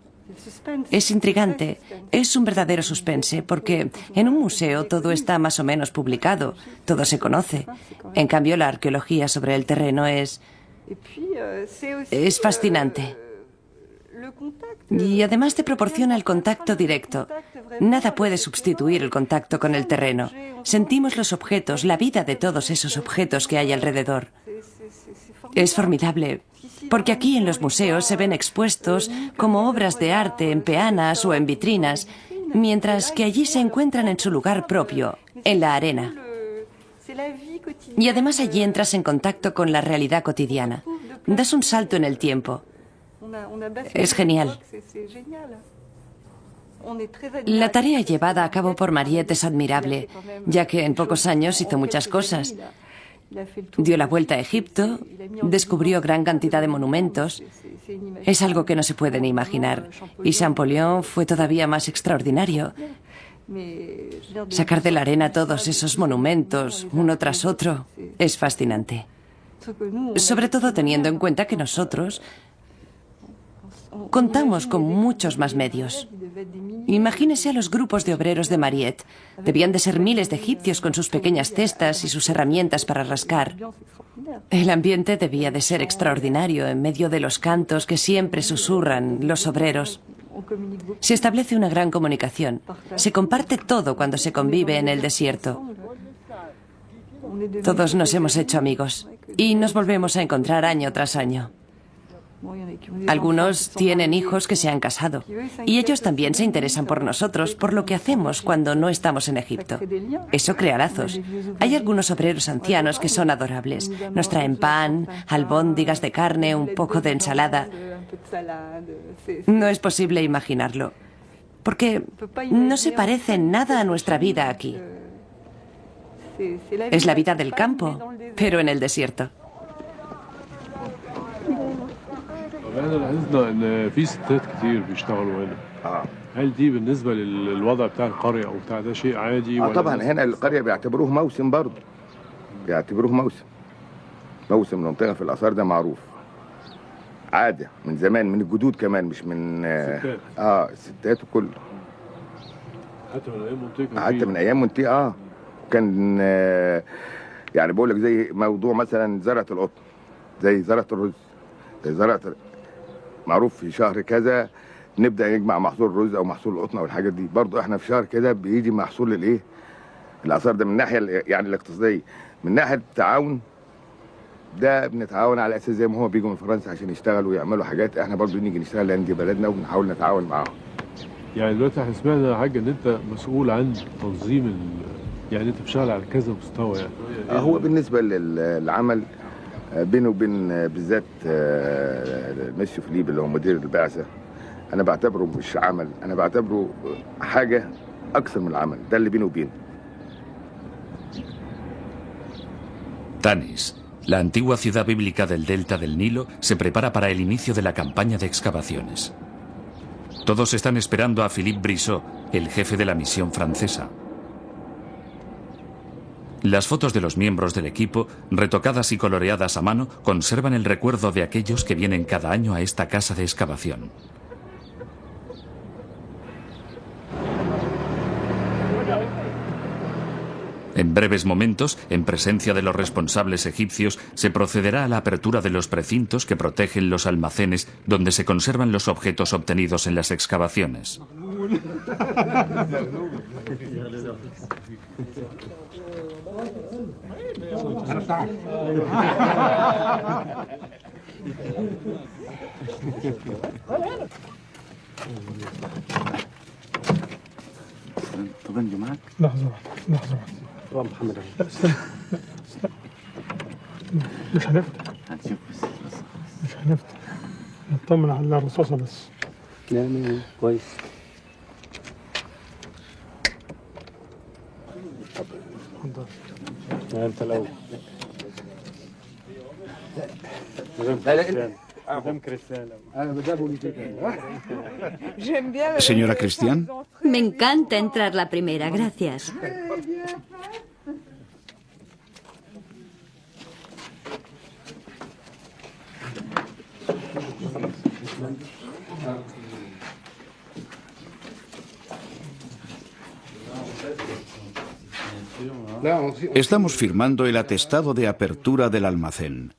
Es intrigante, es un verdadero suspense, porque en un museo todo está más o menos publicado, todo se conoce. En cambio, la arqueología sobre el terreno es fascinante. Y además te proporciona el contacto directo. Nada puede sustituir el contacto con el terreno. Sentimos los objetos, la vida de todos esos objetos que hay alrededor. Es formidable. Porque aquí en los museos se ven expuestos como obras de arte en peanas o en vitrinas, mientras que allí se encuentran en su lugar propio, en la arena. Y además allí entras en contacto con la realidad cotidiana. Das un salto en el tiempo. Es genial. La tarea llevada a cabo por Mariette es admirable, ya que en pocos años hizo muchas cosas. Dio la vuelta a Egipto, descubrió gran cantidad de monumentos. Es algo que no se puede ni imaginar. Y Champollion fue todavía más extraordinario. Sacar de la arena todos esos monumentos, uno tras otro, es fascinante. Sobre todo teniendo en cuenta que nosotros contamos con muchos más medios. Imagínese a los grupos de obreros de Mariette. Debían de ser miles de egipcios con sus pequeñas cestas y sus herramientas para rascar. El ambiente debía de ser extraordinario en medio de los cantos que siempre susurran los obreros. Se establece una gran comunicación. Se comparte todo cuando se convive en el desierto. Todos nos hemos hecho amigos y nos volvemos a encontrar año tras año. Algunos tienen hijos que se han casado y ellos también se interesan por nosotros, por lo que hacemos cuando no estamos en Egipto. Eso crea lazos. Hay algunos obreros ancianos que son adorables. Nos traen pan, albóndigas de carne, un poco de ensalada. No es posible imaginarlo, porque no se parece en nada a nuestra vida aquí. Es la vida del campo, pero en el desierto. احنا لاحظنا ان في ستات كتير بيشتغلوا هنا. هل دي بالنسبه للوضع بتاع القريه او بتاع ده شيء عادي ولا طبعا هنا القريه بيعتبروه موسم برضه. بيعتبروه موسم المنطقه في الاثار ده معروف. عاده من زمان من الجدود كمان مش من الستات وكله. حتى من ايام منطقه حتى من ايام منطقه كان يعني بقول لك زي موضوع مثلا زرعه القطن زي زرعه الرز زي زرعه معروف في شهر كذا نبدا نجمع محصول الرز او محصول القطن او الحاجات دي برضو احنا في شهر كده بيجي محصول الايه الاثار ده من الناحيه يعني الاقتصاديه من ناحيه التعاون ده بنتعاون على اساس زي ما هو بيجوا من فرنسا عشان يشتغلوا ويعملوا حاجات احنا برضو نيجي نشتغل لان دي بلدنا وبنحاول نتعاون معاهم. يعني دلوقتي احنا سمعنا يا حاج ان انت مسؤول عن تنظيم يعني انت بتشتغل على كذا مستوى يعني. هو بالنسبه للعمل بينه وبين بالذات المسيو فيليب اللي هو مدير البعثه انا بعتبره مش عمل، انا بعتبره حاجه اكثر من العمل، ده اللي بيني وبينه. Tanis, la antigua ciudad bíblica del delta del Nilo, se prepara para el inicio de la campaña de excavaciones. Todos están esperando a Philippe Brissot, el jefe de la misión francesa. Las fotos de los miembros del equipo, retocadas y coloreadas a mano, conservan el recuerdo de aquellos que vienen cada año a esta casa de excavación. En breves momentos, en presencia de los responsables egipcios, se procederá a la apertura de los precintos que protegen los almacenes donde se conservan los objetos obtenidos en las excavaciones. لحظة محمد مش هنفتح مش هنفتح نطمن على الرصاصة بس. لا كويس. انت الاول. Señora Cristian. Me encanta entrar la primera, gracias. Estamos firmando el atestado de apertura del almacén.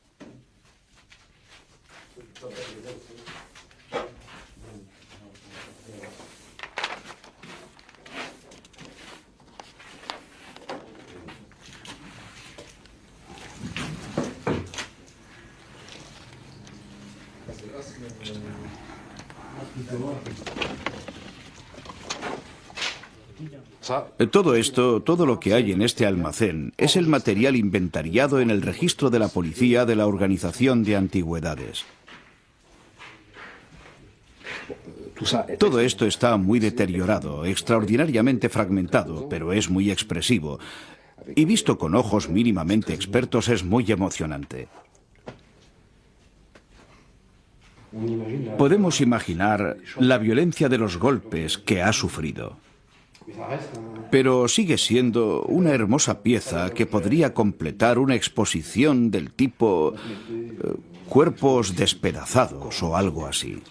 Todo esto, todo lo que hay en este almacén, es el material inventariado en el registro de la policía de la Organización de Antigüedades. Todo esto está muy deteriorado, extraordinariamente fragmentado, pero es muy expresivo. Y visto con ojos mínimamente expertos es muy emocionante. Podemos imaginar la violencia de los golpes que ha sufrido. Pero sigue siendo una hermosa pieza que podría completar una exposición del tipo cuerpos despedazados o algo así.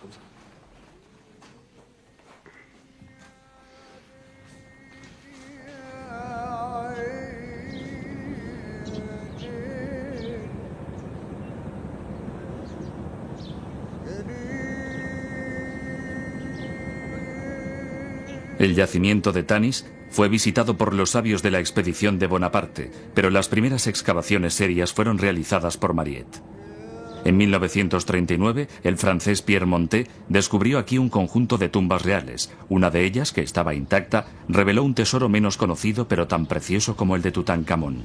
El yacimiento de Tanis fue visitado por los sabios de la expedición de Bonaparte, pero las primeras excavaciones serias fueron realizadas por Mariette. En 1939, el francés Pierre Montet descubrió aquí un conjunto de tumbas reales. Una de ellas, que estaba intacta, reveló un tesoro menos conocido pero tan precioso como el de Tutankamón.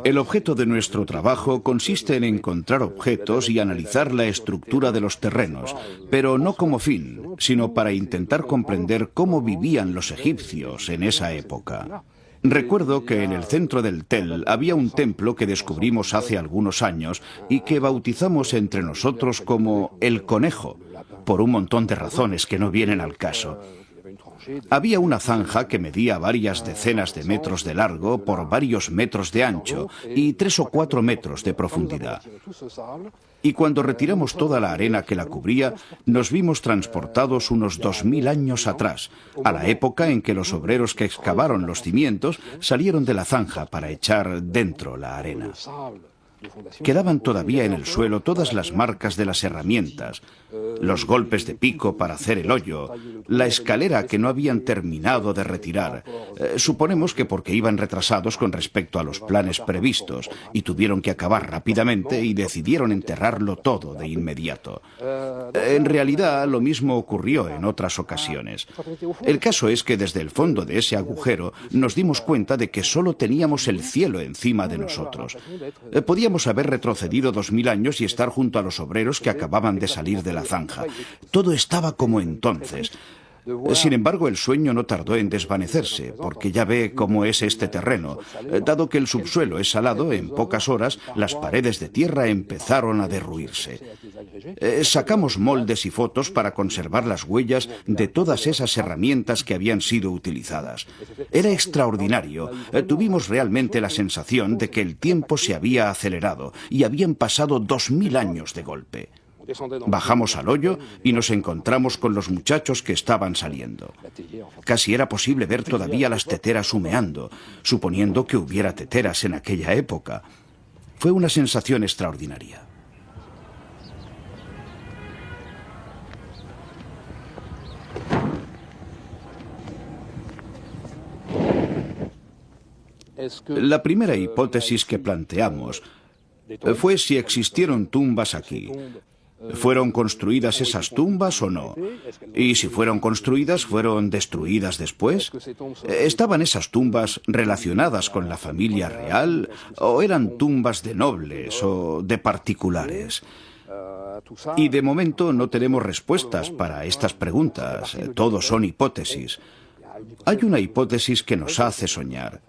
El objeto de nuestro trabajo consiste en encontrar objetos y analizar la estructura de los terrenos, pero no como fin, sino para intentar comprender cómo vivían los egipcios en esa época. Recuerdo que en el centro del Tel había un templo que descubrimos hace algunos años y que bautizamos entre nosotros como el Conejo, por un montón de razones que no vienen al caso. Había una zanja que medía varias decenas de metros de largo por varios metros de ancho y 3 o 4 metros de profundidad. Y cuando retiramos toda la arena que la cubría, nos vimos transportados unos 2000 años atrás, a la época en que los obreros que excavaron los cimientos salieron de la zanja para echar dentro la arena. Quedaban todavía en el suelo todas las marcas de las herramientas, los golpes de pico para hacer el hoyo, la escalera que no habían terminado de retirar. Suponemos que porque iban retrasados con respecto a los planes previstos y tuvieron que acabar rápidamente y decidieron enterrarlo todo de inmediato. En realidad, lo mismo ocurrió en otras ocasiones. El caso es que desde el fondo de ese agujero nos dimos cuenta de que solo teníamos el cielo encima de nosotros. Podíamos haber retrocedido 2000 años y estar junto a los obreros que acababan de salir de la zanja. Todo estaba como entonces. Sin embargo, el sueño no tardó en desvanecerse, porque ya ve cómo es este terreno. Dado que el subsuelo es salado, en pocas horas las paredes de tierra empezaron a derruirse. Sacamos moldes y fotos para conservar las huellas de todas esas herramientas que habían sido utilizadas. Era extraordinario. Tuvimos realmente la sensación de que el tiempo se había acelerado y habían pasado 2000 años de golpe. Bajamos al hoyo y nos encontramos con los muchachos que estaban saliendo. Casi era posible ver todavía las teteras humeando, suponiendo que hubiera teteras en aquella época. Fue una sensación extraordinaria. La primera hipótesis que planteamos fue si existieron tumbas aquí. ¿Fueron construidas esas tumbas o no? Y si fueron construidas, ¿fueron destruidas después? ¿Estaban esas tumbas relacionadas con la familia real o eran tumbas de nobles o de particulares? Y de momento no tenemos respuestas para estas preguntas. Todo son hipótesis. Hay una hipótesis que nos hace soñar.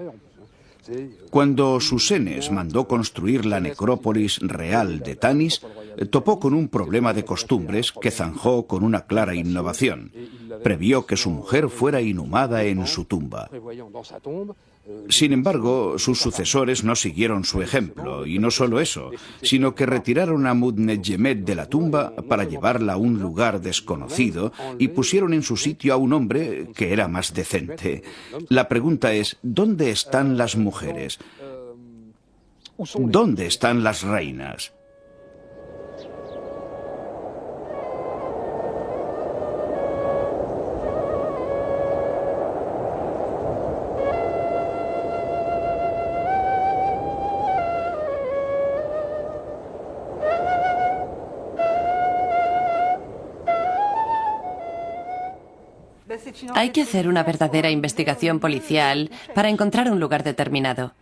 Cuando Susenes mandó construir la necrópolis real de Tanis, topó con un problema de costumbres que zanjó con una clara innovación. Previó que su mujer fuera inhumada en su tumba. Sin embargo, sus sucesores no siguieron su ejemplo, y no solo eso, sino que retiraron a Mudnejemet de la tumba para llevarla a un lugar desconocido y pusieron en su sitio a un hombre que era más decente. La pregunta es, ¿dónde están las mujeres? ¿Dónde están las reinas? Hay que hacer una verdadera investigación policial para encontrar un lugar determinado.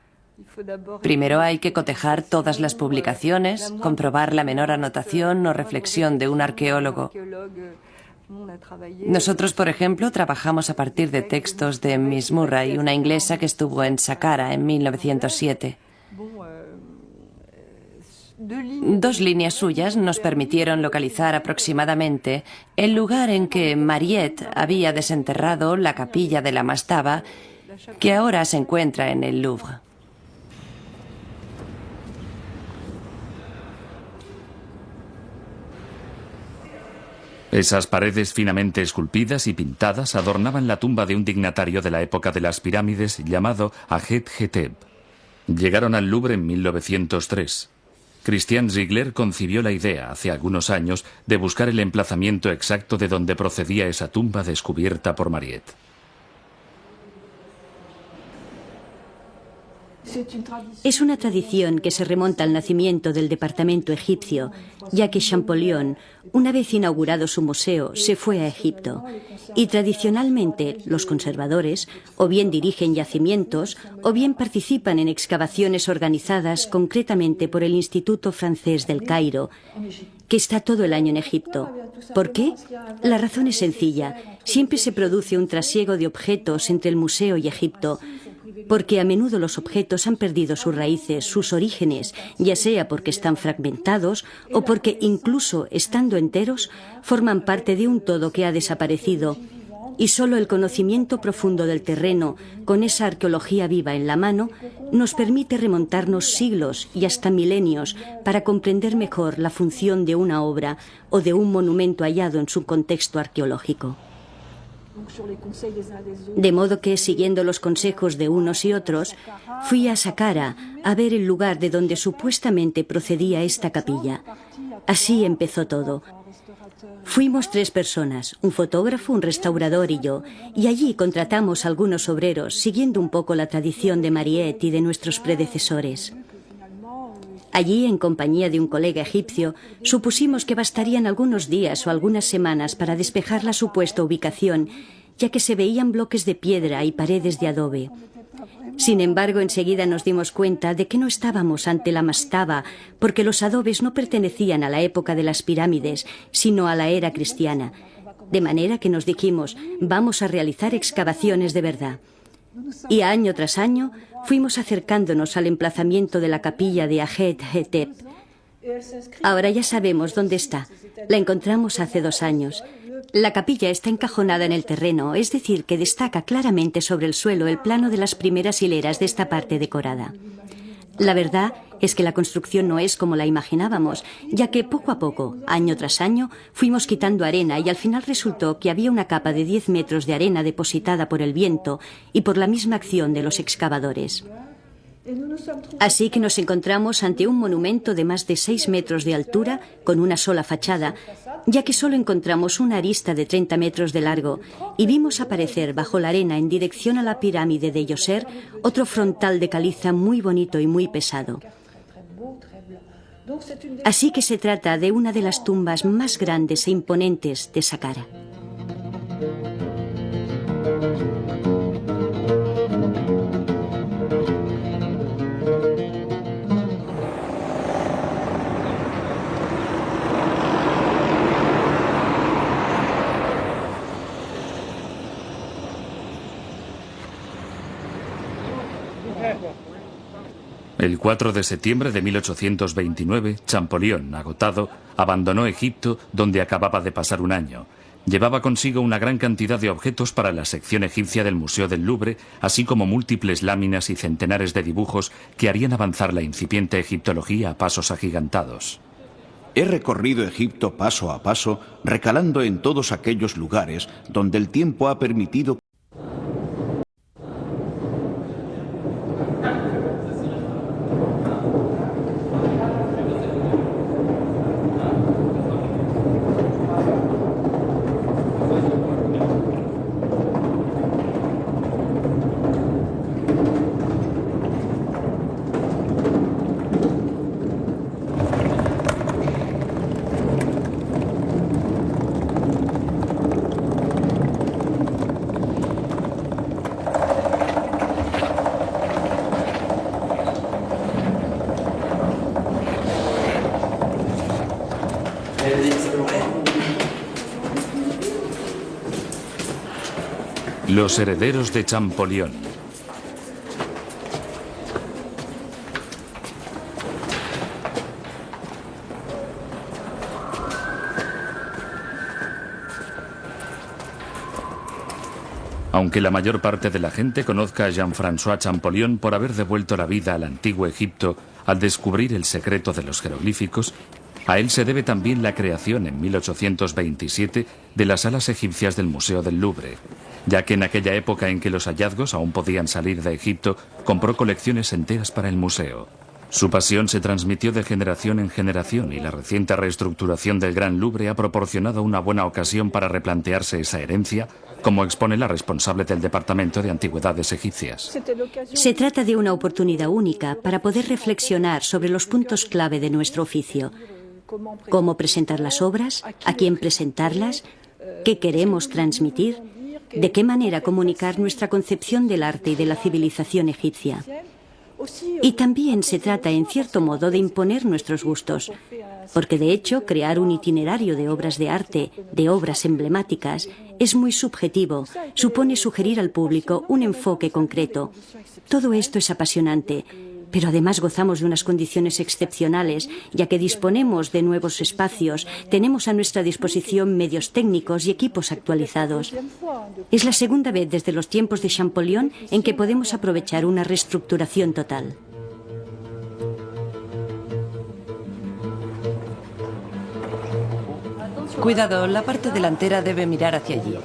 Primero hay que cotejar todas las publicaciones, comprobar la menor anotación o reflexión de un arqueólogo. Nosotros, por ejemplo, trabajamos a partir de textos de Miss Murray, una inglesa que estuvo en Saqqara en 1907. 2 líneas suyas nos permitieron localizar aproximadamente el lugar en que Mariette había desenterrado la capilla de la Mastaba, que ahora se encuentra en el Louvre. Esas paredes finamente esculpidas y pintadas adornaban la tumba de un dignatario de la época de las pirámides llamado Ajet-Hetep. Llegaron al Louvre en 1903. Christian Ziegler concibió la idea, hace algunos años, de buscar el emplazamiento exacto de donde procedía esa tumba descubierta por Mariette. Es una tradición que se remonta al nacimiento del departamento egipcio, ya que Champollion, una vez inaugurado su museo, se fue a Egipto. Y tradicionalmente los conservadores o bien dirigen yacimientos o bien participan en excavaciones organizadas concretamente por el Instituto Francés del Cairo, que está todo el año en Egipto. ¿Por qué? La razón es sencilla. Siempre se produce un trasiego de objetos entre el museo y Egipto, porque a menudo los objetos han perdido sus raíces, sus orígenes, ya sea porque están fragmentados o porque, incluso estando enteros, forman parte de un todo que ha desaparecido. Y solo el conocimiento profundo del terreno, con esa arqueología viva en la mano, nos permite remontarnos siglos y hasta milenios para comprender mejor la función de una obra o de un monumento hallado en su contexto arqueológico. De modo que, siguiendo los consejos de unos y otros, fui a Saqqara a ver el lugar de donde supuestamente procedía esta capilla. Así empezó todo. Fuimos 3 personas, un fotógrafo, un restaurador y yo, y allí contratamos a algunos obreros, siguiendo un poco la tradición de Mariette y de nuestros predecesores. Allí, en compañía de un colega egipcio, supusimos que bastarían algunos días o algunas semanas para despejar la supuesta ubicación, ya que se veían bloques de piedra y paredes de adobe. Sin embargo, enseguida nos dimos cuenta de que no estábamos ante la mastaba, porque los adobes no pertenecían a la época de las pirámides, sino a la era cristiana. De manera que nos dijimos, vamos a realizar excavaciones de verdad. Y año tras año fuimos acercándonos al emplazamiento de la capilla de Ajet Hetep. Ahora ya sabemos dónde está. La encontramos hace 2 años. La capilla está encajonada en el terreno, es decir, que destaca claramente sobre el suelo el plano de las primeras hileras de esta parte decorada. La verdad es que la construcción no es como la imaginábamos, ya que poco a poco, año tras año, fuimos quitando arena y al final resultó que había una capa de 10 metros de arena depositada por el viento y por la misma acción de los excavadores. Así que nos encontramos ante un monumento de más de 6 metros de altura con una sola fachada, ya que solo encontramos una arista de 30 metros de largo y vimos aparecer bajo la arena en dirección a la pirámide de Djoser otro frontal de caliza muy bonito y muy pesado. Así que se trata de una de las tumbas más grandes e imponentes de Saqqara. El 4 de septiembre de 1829, Champollion, agotado, abandonó Egipto, donde acababa de pasar un año. Llevaba consigo una gran cantidad de objetos para la sección egipcia del Museo del Louvre, así como múltiples láminas y centenares de dibujos que harían avanzar la incipiente egiptología a pasos agigantados. He recorrido Egipto paso a paso, recalando en todos aquellos lugares donde el tiempo ha permitido Los herederos de Champollion. Aunque la mayor parte de la gente conozca a Jean-François Champollion por haber devuelto la vida al antiguo Egipto al descubrir el secreto de los jeroglíficos, a él se debe también la creación en 1827 de las salas egipcias del Museo del Louvre, ya que en aquella época en que los hallazgos aún podían salir de Egipto, compró colecciones enteras para el museo. Su pasión se transmitió de generación en generación y la reciente reestructuración del Gran Louvre ha proporcionado una buena ocasión para replantearse esa herencia, como expone la responsable del Departamento de Antigüedades Egipcias. Se trata de una oportunidad única para poder reflexionar sobre los puntos clave de nuestro oficio. Cómo presentar las obras, a quién presentarlas, qué queremos transmitir, de qué manera comunicar nuestra concepción del arte y de la civilización egipcia. Y también se trata, en cierto modo, de imponer nuestros gustos, porque de hecho crear un itinerario de obras de arte, de obras emblemáticas, es muy subjetivo, supone sugerir al público un enfoque concreto. Todo esto es apasionante, pero además gozamos de unas condiciones excepcionales, ya que disponemos de nuevos espacios, tenemos a nuestra disposición medios técnicos y equipos actualizados. Es la segunda vez desde los tiempos de Champollion en que podemos aprovechar una reestructuración total. Cuidado, la parte delantera debe mirar hacia allí.